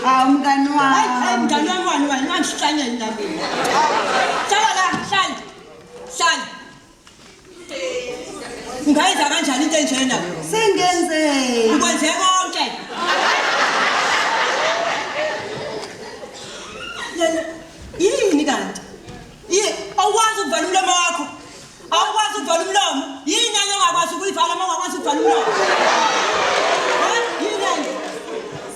Umngani wami. Hayi mngani wami wena ngihlanye endabeni. Hlala la, hlala. Hlala. Ungayenza kanjani into enjena? Sengenze. Ukwenze konke. Yini kanti? Awukwazi ukuvala umlomo wakho. Awukwazi ukuvala umlomo. Yini nanye ongakwazi ukuyivala uma ungakwazi ukuvala umlomo? Yini?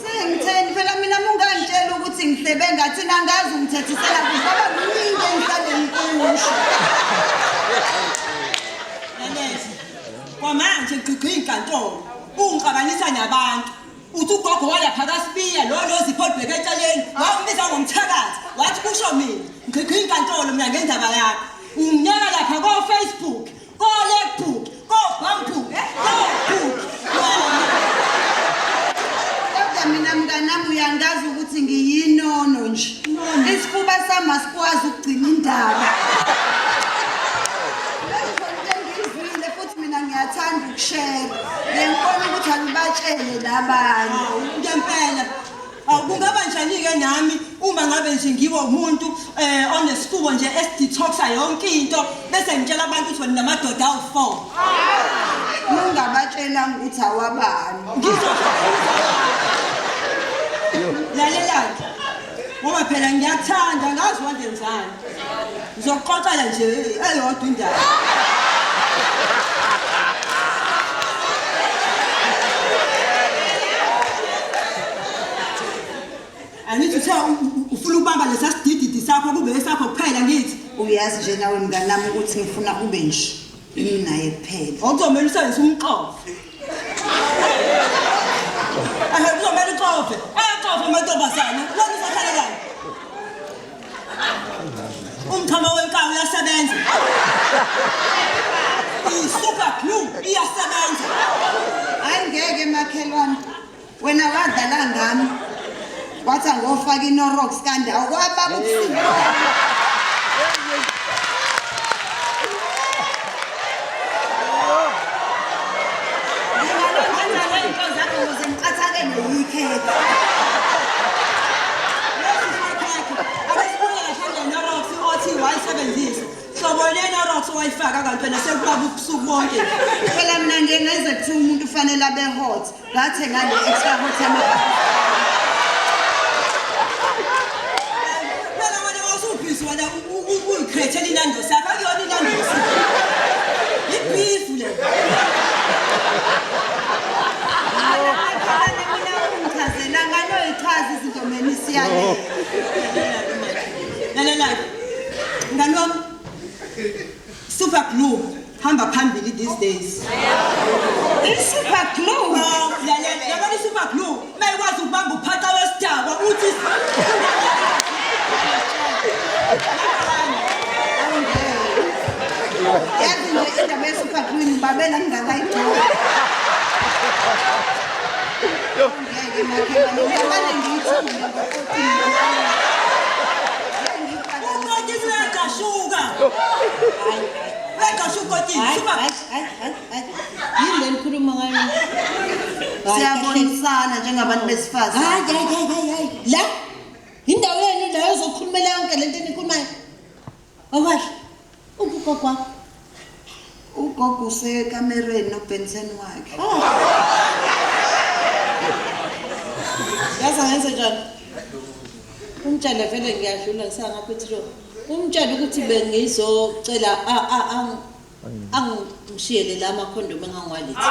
Sengitheni phela mina mungangitshela ukuthi ngisebenza thina ngazi ngithethisela ngoba kuningi engihlale ngikusho. Nalezi. Kwamanje ngigqigqa inkantolo. Ungixabanisa nabantu. Uthi ugogo walapha kaSibiya lo Zipholbheke eceleni wambiza ngomthakathi wathi kusho mina ngigqigqa inkantolo mina ngendaba yakho unginyaka lapha ko Facebook ko Legbook ko Bamboo Kodwa mina mnganami uyangazi ukuthi ngiyinono nje isifuba sami asikwazi ukugcina indaba futhi mina ngiyathanda ukushare ngiyabona ukuthi angibatshele labanye ngempela kungaba njani ke nami uma ngabe nje ngiwo umuntu onesifubo nje esidetoxa yonke into bese ngitshela abantu ukuthi wena namadoda awu4 ungabatshela ukuthi awabani lalela ngoba phela ngiyathanda ngazi wandenzani ngizokuxoxela nje eyodwa indaba Angithi ufuna ukubamba lesasidididi sakho kube esakho kuphela ngithi uyazi nje nawe mnganami ukuthi ngifuna ube nje yini naye kuphela awuzomela usebenzise umqovo uzomela uqove aqove amantombazane wona usakhalelani umthamo wenkawu uyasebenza i-super glue iyasebenza angeke makhelwane wena wadlala ngami wathi angofaka iNorox kanti awukwababa ubusuku wayifaka kanti wena sekubaba ubusuku bonke phela mina ngengenze kuthi umuntu ufanele abe hot ngathenga le extra hot amababa phela wena wasubhisi wena uyikhrethe inando sakho akuyona inando ibhifu le ngicazela ngalo ichaza izinto mina isiyale lalela ngani wami super glue hamba phambili these days i-super glue lalela yabona i-super glue mayikwazi ukubamba uphaqa wesidaba uthi yazi nje indaba ye-super glue ngibabela ngingakayithola ngeke makhelwane ngiyabane ngiyithule yini le nkhuluma ngayo siyabonisana njengabantu besifazane hayi la indawo yenu la yozokhulumela yonke lento enikhulumayo awasho ugogo ugogo usekamereni noBenson wakhe yazi ngenze njani umtshela vele ngiyadlula ngisangaphetro umtshela ukuthi bengizocela angishiyele la amakhondomu engangwalithi